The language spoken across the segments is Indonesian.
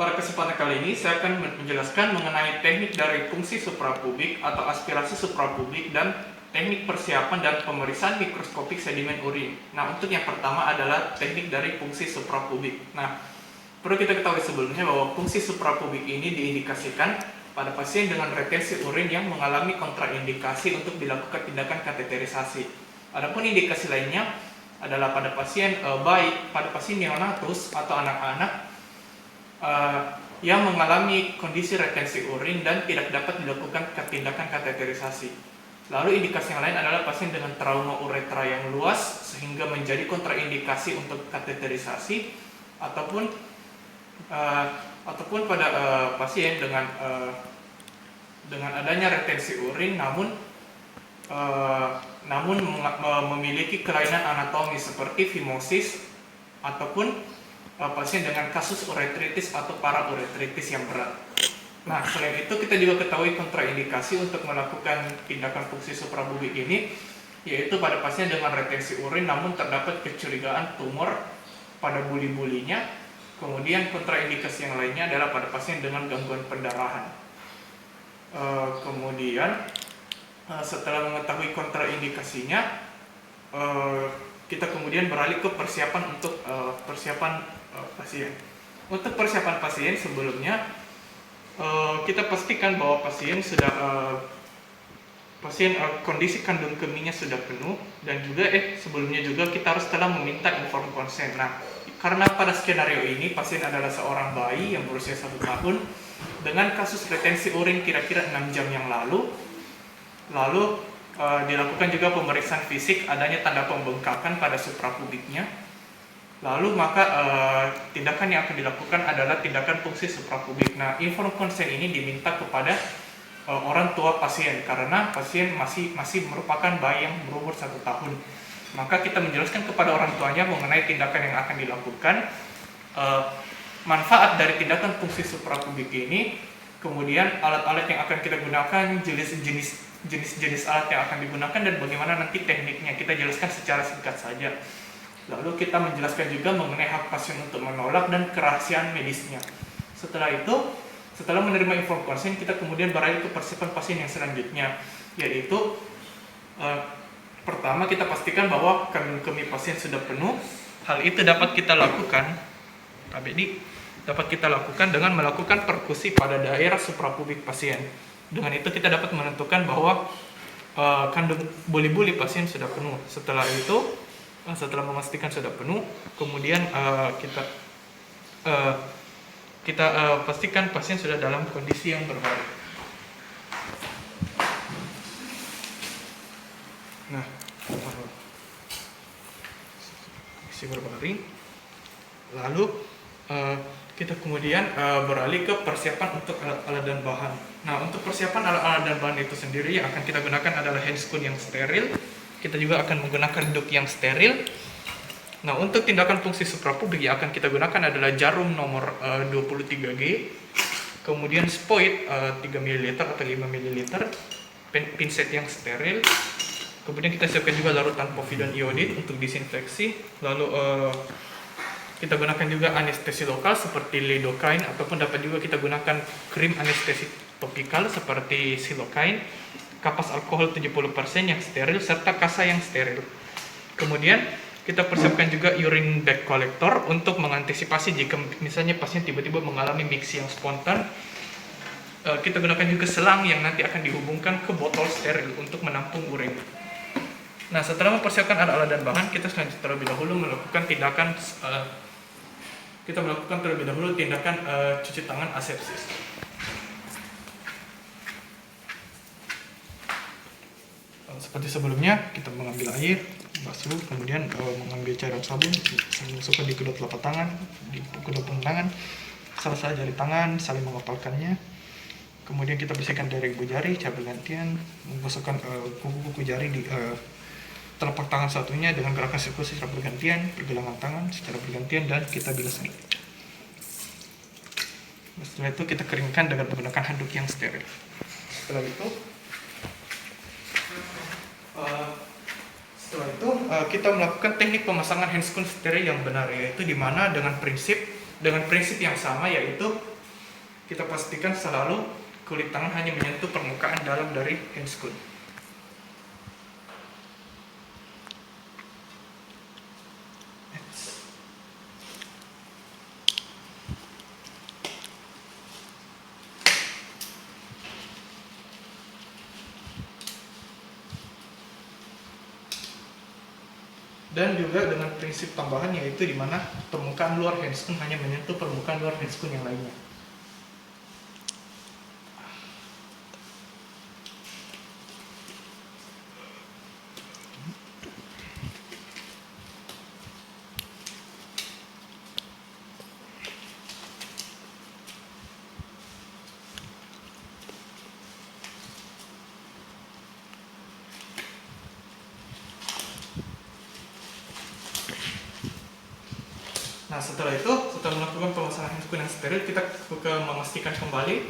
Pada kesempatan kali ini saya akan menjelaskan mengenai teknik dari fungsi suprapubik atau aspirasi suprapubik dan teknik persiapan dan pemeriksaan mikroskopik sedimen urin. Nah, untuk yang pertama adalah teknik dari fungsi suprapubik. Nah, perlu kita ketahui sebelumnya bahwa fungsi suprapubik ini diindikasikan pada pasien dengan retensi urin yang mengalami kontraindikasi untuk dilakukan tindakan kateterisasi. Adapun indikasi lainnya adalah pada pasien baik pada pasien neonatus atau anak-anak yang mengalami kondisi retensi urin dan tidak dapat dilakukan tindakan kateterisasi. Lalu indikasi yang lain adalah pasien dengan trauma uretra yang luas sehingga menjadi kontraindikasi untuk kateterisasi ataupun pada pasien dengan adanya retensi urin namun memiliki kelainan anatomi seperti fimosis ataupun pasien dengan kasus uretritis atau parauretritis yang berat. Nah, selain itu kita juga ketahui kontraindikasi untuk melakukan tindakan fungsi suprapubik ini, yaitu pada pasien dengan retensi urin namun terdapat kecurigaan tumor pada buli-bulinya. Kemudian kontraindikasi yang lainnya adalah pada pasien dengan gangguan pendarahan. Setelah mengetahui kontraindikasinya, kita kemudian beralih ke persiapan untuk pasien. Untuk persiapan pasien sebelumnya kita pastikan bahwa pasien kondisi kandung kemihnya sudah penuh dan juga sebelumnya juga kita harus telah meminta informed consent. Nah, karena pada skenario ini pasien adalah seorang bayi yang berusia 1 tahun dengan kasus retensi urin kira-kira 6 jam yang lalu dilakukan juga pemeriksaan fisik adanya tanda pembengkakan pada suprapubiknya. Lalu maka tindakan yang akan dilakukan adalah tindakan fungsi suprapubik. Nah, informed consent ini diminta kepada orang tua pasien karena pasien masih merupakan bayi yang berumur 1 tahun. Maka kita menjelaskan kepada orang tuanya mengenai tindakan yang akan dilakukan, manfaat dari tindakan fungsi suprapubik ini, kemudian alat-alat yang akan kita gunakan, jenis-jenis alat yang akan digunakan, dan bagaimana nanti tekniknya. Kita jelaskan secara singkat saja. Lalu kita menjelaskan juga mengenai hak pasien untuk menolak dan kerahasiaan medisnya. Setelah menerima informed consent, kita kemudian beralih ke persiapan pasien yang selanjutnya, yaitu pertama kita pastikan bahwa kandung kemih pasien sudah penuh. Hal itu dapat kita lakukan dengan melakukan perkusi pada daerah suprapubik pasien. Dengan itu kita dapat menentukan bahwa kandung buli-buli pasien sudah penuh. Setelah memastikan sudah penuh, kemudian kita pastikan pasien sudah dalam kondisi yang berbaring. Nah, kondisi berbaring. Lalu kita kemudian beralih ke persiapan untuk alat-alat dan bahan. Nah, untuk persiapan alat-alat dan bahan itu sendiri yang akan kita gunakan adalah handscoon yang steril. Kita juga akan menggunakan duk yang steril. Nah, untuk tindakan fungsi suprapubik yang akan kita gunakan adalah jarum nomor 23G, kemudian spoit 3 ml atau 5 ml, pinset yang steril, kemudian kita siapkan juga larutan povidon iodin untuk disinfeksi. Lalu kita gunakan juga anestesi lokal seperti lidocaine, ataupun dapat juga kita gunakan krim anestesi topikal seperti silocaine, kapas alkohol 70% yang steril, serta kasa yang steril. Kemudian kita persiapkan juga urine bag collector untuk mengantisipasi jika misalnya pasien tiba-tiba mengalami mixi yang spontan. Kita gunakan juga selang yang nanti akan dihubungkan ke botol steril untuk menampung urin. Nah, setelah mempersiapkan alat-alat dan bahan, kita terlebih dahulu melakukan tindakan cuci tangan asepsis. Seperti sebelumnya, kita mengambil air, basuh, kemudian mengambil cairan sabun, masukkan di kedua telapak tangan, di kedua punggung tangan, salah jari tangan, saling mengepalkannya. Kemudian kita bersihkan dari ibu jari, cara bergantian, membasuhkan kuku-kuku jari di telapak tangan satunya dengan gerakan sirkulasi secara bergantian, pergelangan tangan secara bergantian, dan kita bilas lagi. Setelah itu kita keringkan dengan menggunakan handuk yang steril. Setelah itu kita melakukan teknik pemasangan handscoon steril yang benar, yaitu di mana dengan prinsip yang sama, yaitu kita pastikan selalu kulit tangan hanya menyentuh permukaan dalam dari handscoon. Dan juga dengan prinsip tambahan, yaitu di mana permukaan luar handscoon hanya menyentuh permukaan luar handscoon yang lainnya. Nah, setelah melakukan pemasangan handscoon yang steril, kita memastikan kembali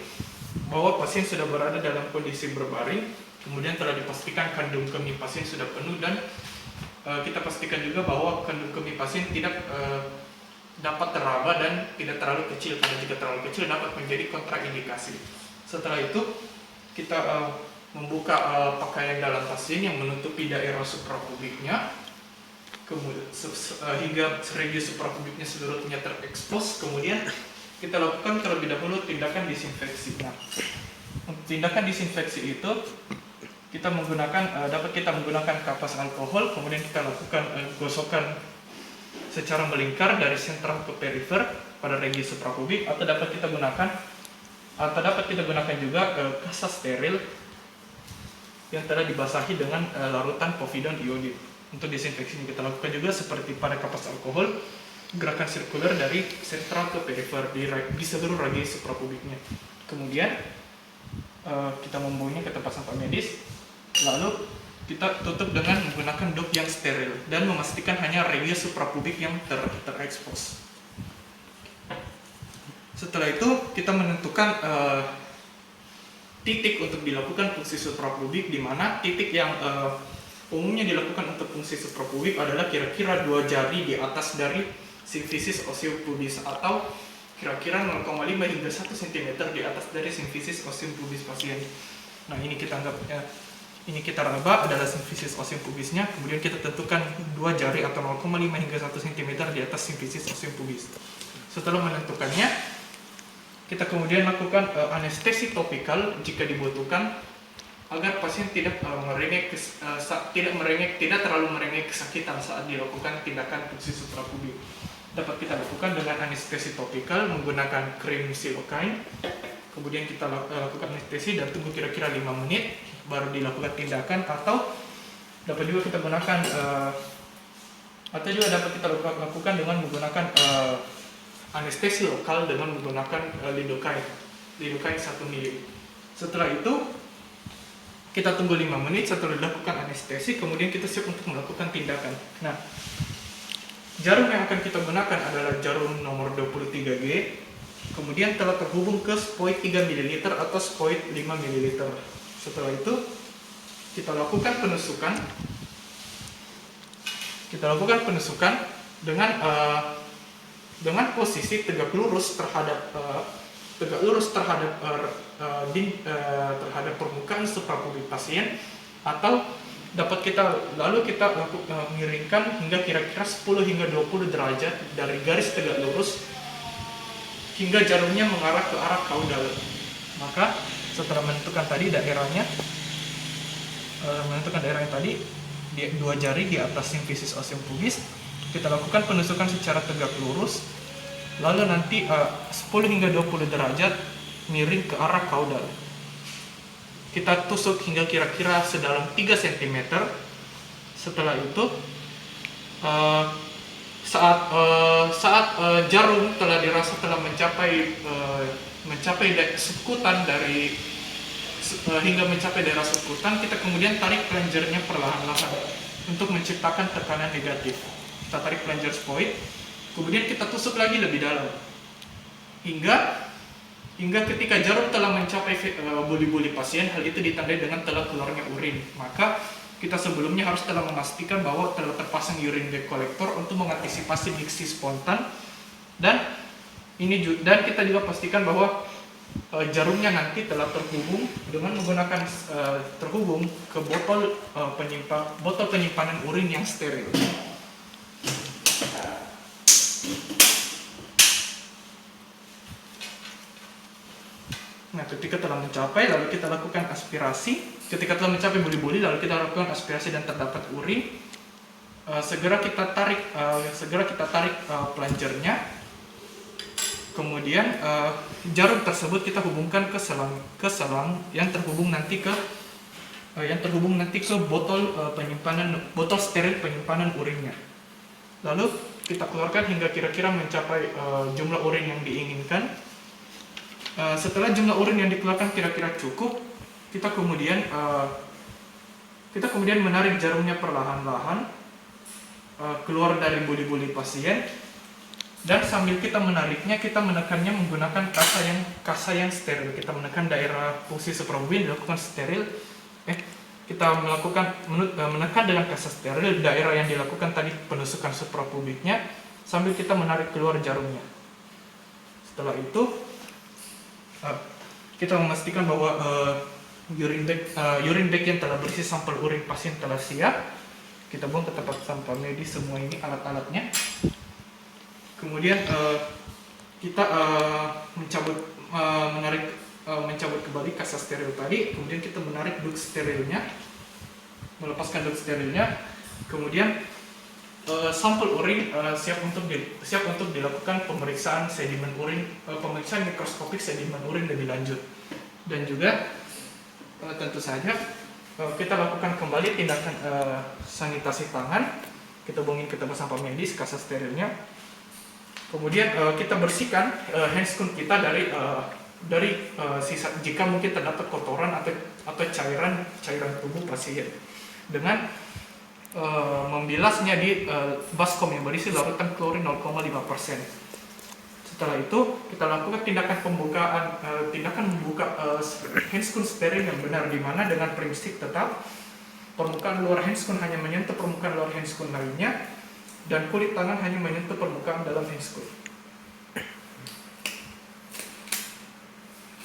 bahwa pasien sudah berada dalam kondisi berbaring, kemudian telah dipastikan kandung kemih pasien sudah penuh, dan kita pastikan juga bahwa kandung kemih pasien tidak dapat teraba dan tidak terlalu kecil, karena jika terlalu kecil dapat menjadi kontraindikasi. Setelah itu, kita membuka pakaian dalam pasien yang menutupi daerah suprapubiknya, kemudian hingga radius suprapubiknya seluruhnya terekspos. Kemudian kita lakukan terlebih dahulu tindakan disinfeksi. Nah, tindakan disinfeksi itu dapat kita menggunakan kapas alkohol, kemudian kita lakukan gosokan secara melingkar dari sentral ke perifer pada radius suprapubik, atau dapat kita gunakan juga kasa steril yang telah dibasahi dengan larutan povidon iodid. Untuk disinfeksi kita lakukan juga seperti pada kapas alkohol, gerakan sirkuler dari sentral ke perifer di seluruh radius suprapubiknya. Kemudian kita membawanya ke tempat sampah medis, lalu kita tutup dengan menggunakan dop yang steril dan memastikan hanya radius suprapubik yang terekspos. Setelah itu kita menentukan titik untuk dilakukan fungsi suprapubik, di mana titik yang umumnya dilakukan untuk fungsi suprapubik adalah kira-kira 2 jari di atas dari simfisis osium pubis, atau kira-kira 0,5 hingga 1 cm di atas dari simfisis osium pubis pasien. Nah, ini kita raba adalah simfisis osium pubisnya, kemudian kita tentukan 2 jari atau 0,5 hingga 1 cm di atas simfisis osium pubis. Setelah menentukannya, kita kemudian lakukan anestesi topikal jika dibutuhkan, agar pasien tidak terlalu merengek kesakitan saat dilakukan tindakan fungsi suprapubik. Dapat kita lakukan dengan anestesi topikal menggunakan krim silokain. Kemudian kita lakukan anestesi dan tunggu kira-kira 5 menit baru dilakukan tindakan, atau dapat juga kita lakukan dengan menggunakan anestesi lokal dengan menggunakan lidocaine 1 ml. Setelah itu kita tunggu 5 menit setelah dilakukan anestesi, kemudian kita siap untuk melakukan tindakan. Nah, jarum yang akan kita gunakan adalah jarum nomor 23G, kemudian telah terhubung ke spoid 3 ml atau spoid 5 ml. Setelah itu, kita lakukan penusukan dengan posisi tegak lurus terhadap permukaan suprapubik pasien, atau dapat kita miringkan hingga kira-kira 10 hingga 20 derajat dari garis tegak lurus hingga jarumnya mengarah ke arah kaudal. Maka setelah menentukan daerahnya tadi, 2 jari di atas simfisis osium pubis, kita lakukan penusukan secara tegak lurus, lalu nanti 10 hingga 20 derajat miring ke arah kaudal. Kita tusuk hingga kira-kira sedalam 3 cm. Setelah itu, saat jarum telah dirasa telah mencapai sekutan hingga mencapai daerah sekutan, kita kemudian tarik plunger-nya perlahan-lahan untuk menciptakan tekanan negatif. Kita tarik plunger spoid, kemudian kita tusuk lagi lebih dalam hingga ketika jarum telah mencapai buli-buli pasien, hal itu ditandai dengan telah keluarnya urin. Maka kita sebelumnya harus telah memastikan bahwa telah terpasang urine bag collector untuk mengantisipasi diksi spontan, dan kita juga pastikan bahwa jarumnya nanti telah terhubung dengan menggunakan terhubung ke botol penyimpanan urin yang steril. Nah, ketika telah mencapai, lalu kita lakukan aspirasi. Ketika telah mencapai buli-buli, lalu kita lakukan aspirasi dan terdapat urin. Segera kita tarik plunger-nya. Kemudian jarum tersebut kita hubungkan ke selang yang terhubung nanti ke botol steril penyimpanan urinnya. Lalu kita keluarkan hingga kira-kira mencapai jumlah urin yang diinginkan. Setelah jumlah urin yang dikeluarkan kira-kira cukup, kita kemudian menarik jarumnya perlahan-lahan keluar dari buli-buli pasien, dan sambil kita menariknya, kita menekannya menggunakan kasa yang steril. Kita menekan daerah fungsi suprapubik dilakukan steril. Kita menekan dengan kasa steril daerah yang dilakukan tadi penusukan suprapubiknya, sambil kita menarik keluar jarumnya. Setelah itu kita memastikan bahwa urine bag yang telah berisi sampel urin pasien telah siap. Kita buang ke tempat sampah medis semua ini alat-alatnya. Kemudian kita mencabut kembali kasa steril tadi. Kemudian kita menarik duct sterilnya, melepaskan duct sterilnya. Kemudian sampel urin siap untuk dilakukan pemeriksaan sedimen urin, pemeriksaan mikroskopik sedimen urin lebih lanjut. Dan juga tentu saja kita lakukan kembali tindakan sanitasi tangan. Kita buangin ke tempat sampah medis kasa sterilnya. Kemudian kita bersihkan handscoon kita dari sisa, jika mungkin terdapat kotoran atau cairan tubuh pasien, dengan membilasnya di baskom yang berisi larutan klorin 0,5%. Setelah itu kita lakukan tindakan membuka handscoon steril yang benar, di mana dengan primstick tetap permukaan luar handscoon hanya menyentuh permukaan luar handscoon lainnya, dan kulit tangan hanya menyentuh permukaan dalam handscoon.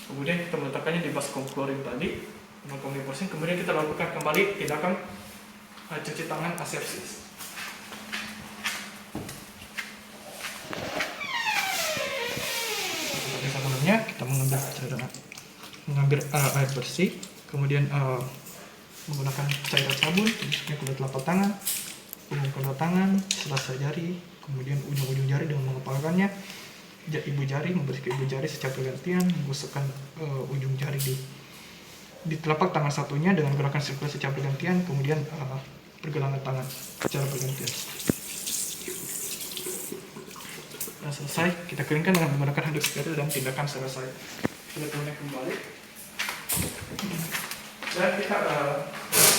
Kemudian kita meletakkannya di baskom klorin tadi 0,5%. Kemudian kita lakukan kembali tindakan cuci tangan asepsis. Seperti sebelumnya, kita mengambil air bersih, kemudian menggunakan cairan sabun, masuknya ke telapak tangan, punggung kedua tangan, selasa jari, kemudian ujung-ujung jari dengan mengepalkannya, ibu jari, membersihkan ibu jari secara bergantian, menggosokkan ujung jari di telapak tangan satunya dengan gerakan sirkulasi secara bergantian, kemudian pergelangan tangan secara bergantian. Nah, selesai, kita keringkan dengan menggunakan handuk steril dan tindakan selesai. Kita kemudian kembali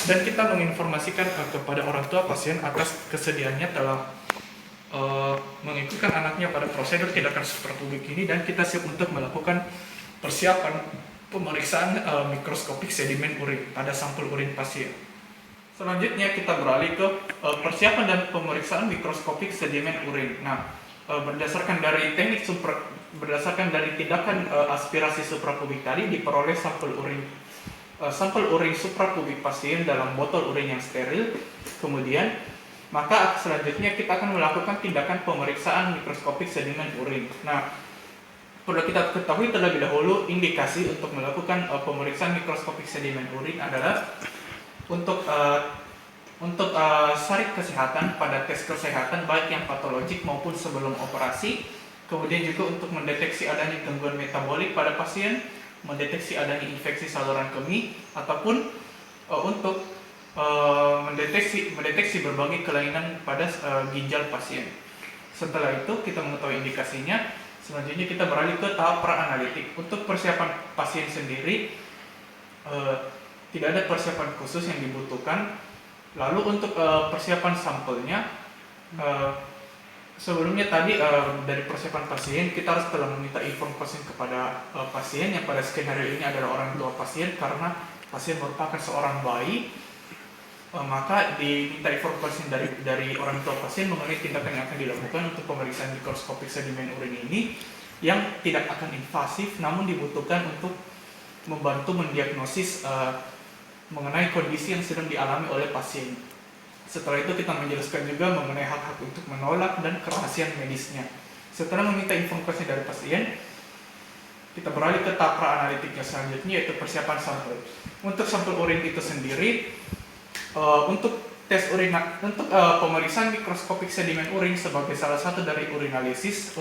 dan kita menginformasikan kepada orang tua pasien atas kesediaannya telah mengikutkan anaknya pada prosedur tindakan suprapubik ini, dan kita siap untuk melakukan persiapan pemeriksaan mikroskopik sedimen urin pada sampel urin pasien. Selanjutnya kita beralih ke persiapan dan pemeriksaan mikroskopik sedimen urin. Nah, berdasarkan dari tindakan aspirasi suprapubik tadi, diperoleh sampel urin suprapubik pasien dalam botol urin yang steril. Kemudian maka selanjutnya kita akan melakukan tindakan pemeriksaan mikroskopik sedimen urin. Nah, perlu kita ketahui terlebih dahulu, indikasi untuk melakukan pemeriksaan mikroskopik sedimen urin adalah untuk sarik kesehatan pada tes kesehatan baik yang patologik maupun sebelum operasi. Kemudian juga untuk mendeteksi adanya gangguan metabolik pada pasien, mendeteksi adanya infeksi saluran kemih, ataupun untuk mendeteksi berbagai kelainan pada ginjal pasien. Setelah itu kita mengetahui indikasinya, selanjutnya kita beralih ke tahap pra-analitik. Untuk persiapan pasien sendiri tidak ada persiapan khusus yang dibutuhkan. Lalu untuk persiapan sampelnya, sebelumnya tadi dari persiapan pasien kita harus telah meminta informasi kepada pasien, yang pada skenario ini adalah orang tua pasien karena pasien merupakan seorang bayi. Maka diminta informasi dari orang tua pasien mengenai tindakan yang akan dilakukan untuk pemeriksaan mikroskopik sedimen urin ini. yang tidak akan invasif, namun dibutuhkan untuk membantu mendiagnosis mengenai kondisi yang sedang dialami oleh pasien. Setelah itu kita menjelaskan juga mengenai hak-hak untuk menolak dan kerahasiaan medisnya. Setelah meminta informasi dari pasien, kita beralih ke tahap pra-analitiknya selanjutnya, yaitu persiapan sampel. Untuk sampel urin itu sendiri, untuk tes urin, untuk pemeriksaan mikroskopik sedimen urin sebagai salah satu dari urinalisis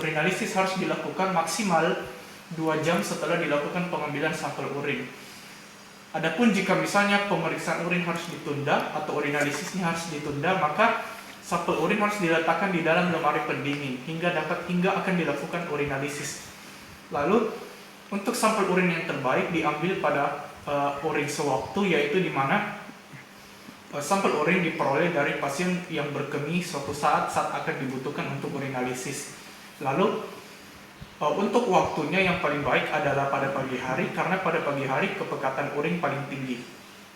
harus dilakukan maksimal 2 jam setelah dilakukan pengambilan sampel urin. Adapun jika misalnya pemeriksaan urin harus ditunda atau urinalisisnya harus ditunda, maka sampel urin harus diletakkan di dalam lemari pendingin hingga akan dilakukan urinalisis. Lalu untuk sampel urin yang terbaik diambil pada urin sewaktu, yaitu di mana sampel urin diperoleh dari pasien yang berkemih suatu saat akan dibutuhkan untuk urinalisis. Lalu untuk waktunya yang paling baik adalah pada pagi hari, karena pada pagi hari kepekatan urin paling tinggi.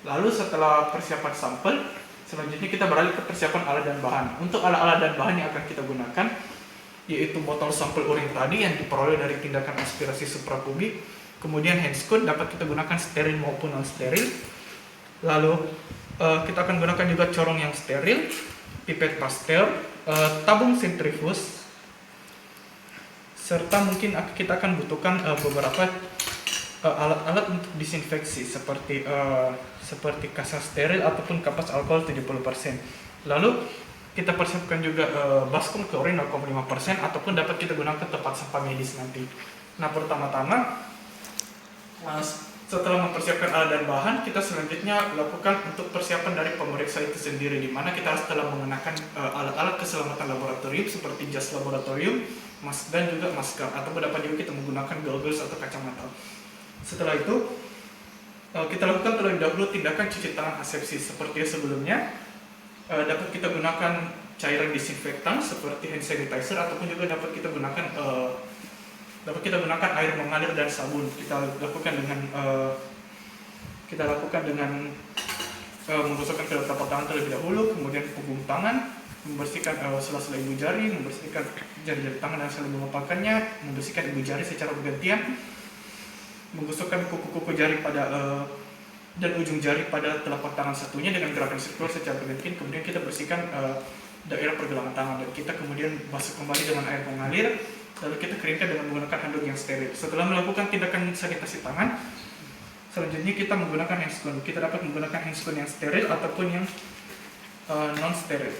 Lalu setelah persiapan sampel, selanjutnya kita beralih ke persiapan alat dan bahan. Untuk alat-alat dan bahan yang akan kita gunakan, yaitu botol sampel urin tadi yang diperoleh dari tindakan aspirasi suprapubik, kemudian handscoon dapat kita gunakan steril maupun non steril. Lalu kita akan gunakan juga corong yang steril, pipet pastel, tabung sentrifuge, serta mungkin kita akan butuhkan beberapa alat-alat untuk disinfeksi seperti kaca steril ataupun kapas alkohol 70%. Lalu kita persiapkan juga baskom klorin 0,5% ataupun dapat kita gunakan tempat sampah medis nanti. Nah, pertama-tama setelah mempersiapkan alat dan bahan, kita selanjutnya lakukan untuk persiapan dari pemeriksa itu sendiri, di mana kita telah mengenakan alat-alat keselamatan laboratorium seperti jas laboratorium, dan juga masker, atau dapat juga kita menggunakan goggles atau kacamata. Setelah itu kita lakukan terlebih dahulu tindakan cuci tangan asepsis seperti sebelumnya. Dapat kita gunakan cairan disinfektan seperti hand sanitizer, ataupun juga dapat kita gunakan air mengalir dan sabun. Kita lakukan dengan menggosokkan kedua telapak tangan terlebih dahulu, kemudian punggung tangan, membersihkan sela-sela ibu jari, membersihkan jari-jari tangan dan saling memapakannya, membersihkan ibu jari secara bergantian, menggosokkan kuku-kuku jari dan ujung jari pada telapak tangan satunya dengan gerakan sirkular secara bergantian. Kemudian kita bersihkan daerah pergelangan tangan dan kita kemudian basuh kembali dengan air mengalir, lalu kita keringkan dengan menggunakan handuk yang steril. Setelah melakukan tindakan sanitasi tangan, selanjutnya kita menggunakan handscoon. Kita dapat menggunakan handscoon yang steril ataupun yang non steril.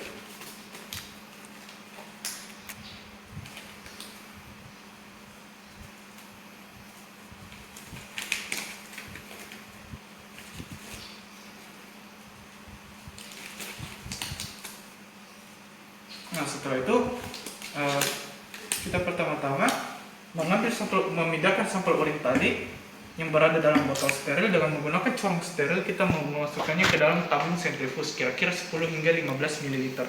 Nah, setelah itu kita pertama-tama memindahkan sampel urin tadi yang berada dalam botol steril dengan menggunakan corong steril. Kita memasukkannya ke dalam tabung sentrifuge kira-kira 10 hingga 15 ml.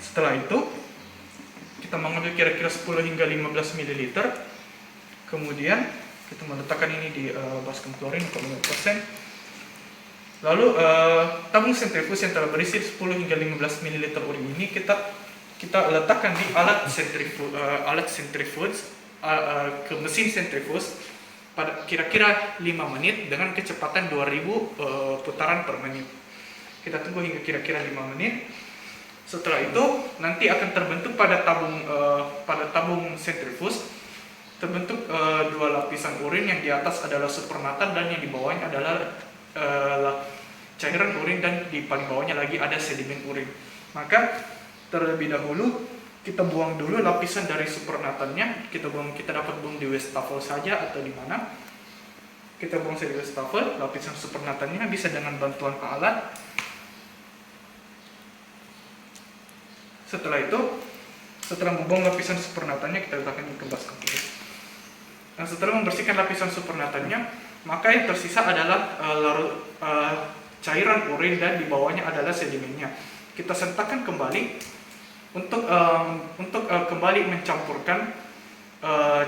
Setelah itu kita mengambil kira-kira 10 hingga 15 ml. Kemudian kita meletakkan ini di baskom klorin 0,5%. Lalu tabung sentrifuge yang telah berisi 10 hingga 15 ml urin ini kita letakkan di alat sentrifuge ke mesin sentrifuge pada kira-kira 5 menit dengan kecepatan 2000 putaran per menit. Kita tunggu hingga kira-kira 5 menit. Setelah itu nanti akan terbentuk pada tabung sentrifuge terbentuk 2 lapisan urin, yang di atas adalah supernatant dan yang di bawahnya adalah cairan urin, dan di paling bawahnya lagi ada sedimen urin. Maka terlebih dahulu kita buang dulu lapisan dari supernatannya. Kita dapat buang di wastafel saja atau di mana. Kita buang di wastafel lapisan supernatannya, bisa dengan bantuan alat. Setelah membuang lapisan supernatannya, kita letakkan di baskom. Nah, setelah membersihkan lapisan supernatannya, maka yang tersisa adalah cairan urin dan di bawahnya adalah sedimennya. Kita sentakkan kembali untuk kembali mencampurkan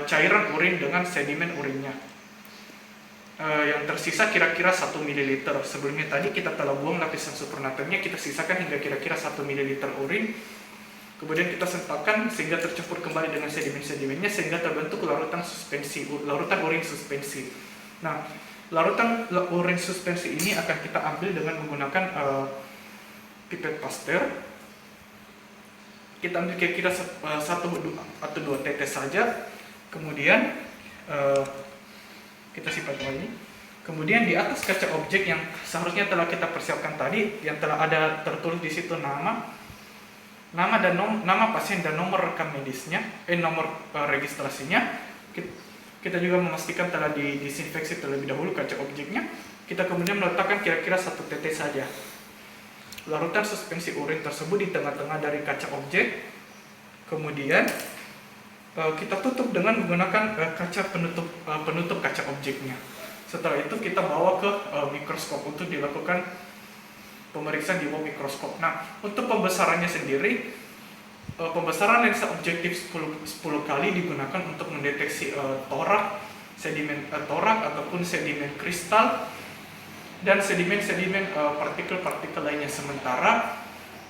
cairan urin dengan sedimen urinnya. Yang tersisa kira-kira 1 ml. Sebelumnya tadi kita telah buang lapisan supernatannya, kita sisakan hingga kira-kira 1 ml urin. Kemudian kita sentakkan sehingga tercampur kembali dengan sedimen-sedimennya sehingga terbentuk larutan urin suspensi. Nah, larutan urin suspensi ini akan kita ambil dengan menggunakan pipet Pasteur. Kita ambil kira-kira 1 atau 2 tetes saja. Kemudian kita simpan kembali. Kemudian di atas kaca objek yang seharusnya telah kita persiapkan tadi, yang telah ada tertulis di situ nama pasien dan nomor rekam medisnya, nomor registrasinya. Kita juga memastikan telah disinfeksi terlebih dahulu kaca objeknya. Kita kemudian meletakkan kira-kira 1 tetes saja larutan suspensi urin tersebut di tengah-tengah dari kaca objek. Kemudian kita tutup dengan menggunakan kaca penutup kaca objeknya. Setelah itu kita bawa ke mikroskop untuk dilakukan pemeriksaan di bawah mikroskop. Nah, untuk pembesarannya sendiri, pembesaran lensa objektif 10 kali digunakan untuk mendeteksi torak, sedimen torak ataupun sedimen kristal dan sedimen-sedimen partikel-partikel lainnya. Sementara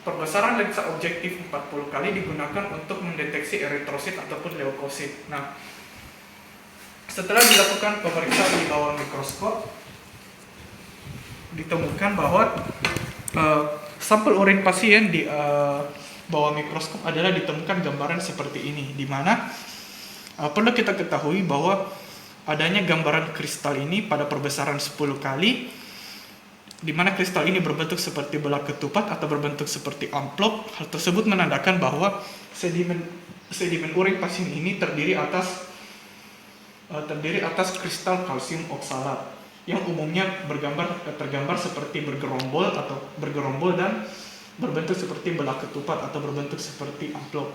perbesaran lensa objektif 40 kali digunakan untuk mendeteksi eritrosit ataupun leukosit. Nah, setelah dilakukan pemeriksaan di bawah mikroskop, ditemukan bahwa sampel urin pasien di bawah mikroskop adalah ditemukan gambaran seperti ini, di mana perlu kita ketahui bahwa adanya gambaran kristal ini pada perbesaran 10 kali, di mana kristal ini berbentuk seperti bola ketupat atau berbentuk seperti amplop. Hal tersebut menandakan bahwa sedimen urin pasien ini terdiri atas kristal kalsium oksalat yang umumnya tergambar seperti bergerombol dan berbentuk seperti bola ketupat atau berbentuk seperti amplop.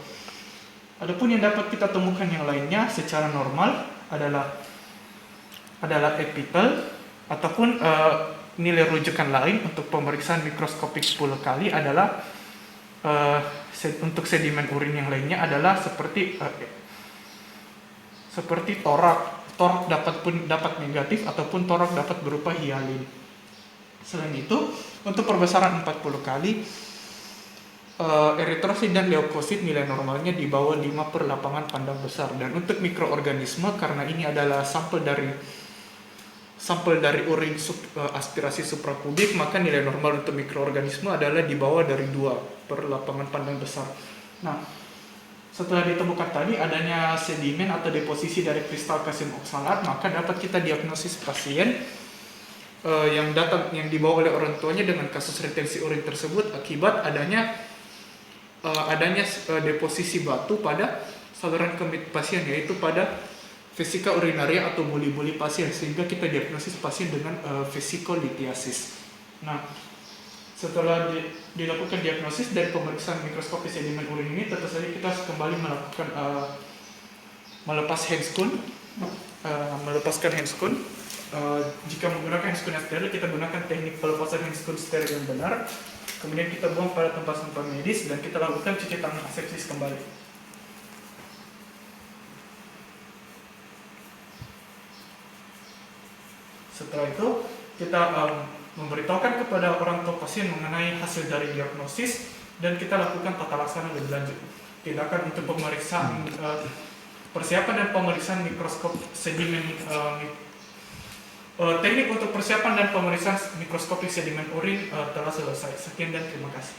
Adapun yang dapat kita temukan yang lainnya secara normal adalah epitel ataupun nilai rujukan lain untuk pemeriksaan mikroskopik 10 kali adalah untuk sedimen urin yang lainnya adalah seperti torak dapat negatif ataupun torak dapat berupa hialin. Selain itu, untuk perbesaran 40 kali eritrosit dan leukosit nilai normalnya di bawah 5 per lapangan pandang besar. Dan untuk mikroorganisme, karena ini adalah sampel dari urin aspirasi suprapubik, maka nilai normal untuk mikroorganisme adalah di bawah dari 2 per lapangan pandang besar. Nah, setelah ditemukan tadi adanya sedimen atau deposisi dari kristal kalsium oksalat, maka dapat kita diagnosis pasien yang dibawa oleh orang tuanya dengan kasus retensi urin tersebut akibat adanya deposisi batu pada saluran kemih pasien, yaitu pada vesika urinaria atau buli-buli pasien, sehingga kita diagnosis pasien dengan vesikolitiasis. Nah, setelah dilakukan diagnosis dan pemeriksaan mikroskopi sedimen urin ini, tentu saja kita kembali melepaskan handscoon. Jika menggunakan handscoon yang steril, kita gunakan teknik pelepasan handscoon steril yang benar. Kemudian kita buang pada tempat sampah medis dan kita lakukan cuci tangan asepsis kembali. Setelah itu kita memberitahukan kepada orang tua pasien mengenai hasil dari diagnosis dan kita lakukan tata laksana lebih lanjut. Tindakan untuk pemeriksaan persiapan dan pemeriksaan mikroskop sedimen teknik untuk persiapan dan pemeriksaan mikroskopik sedimen urin telah selesai. Sekian dan terima kasih.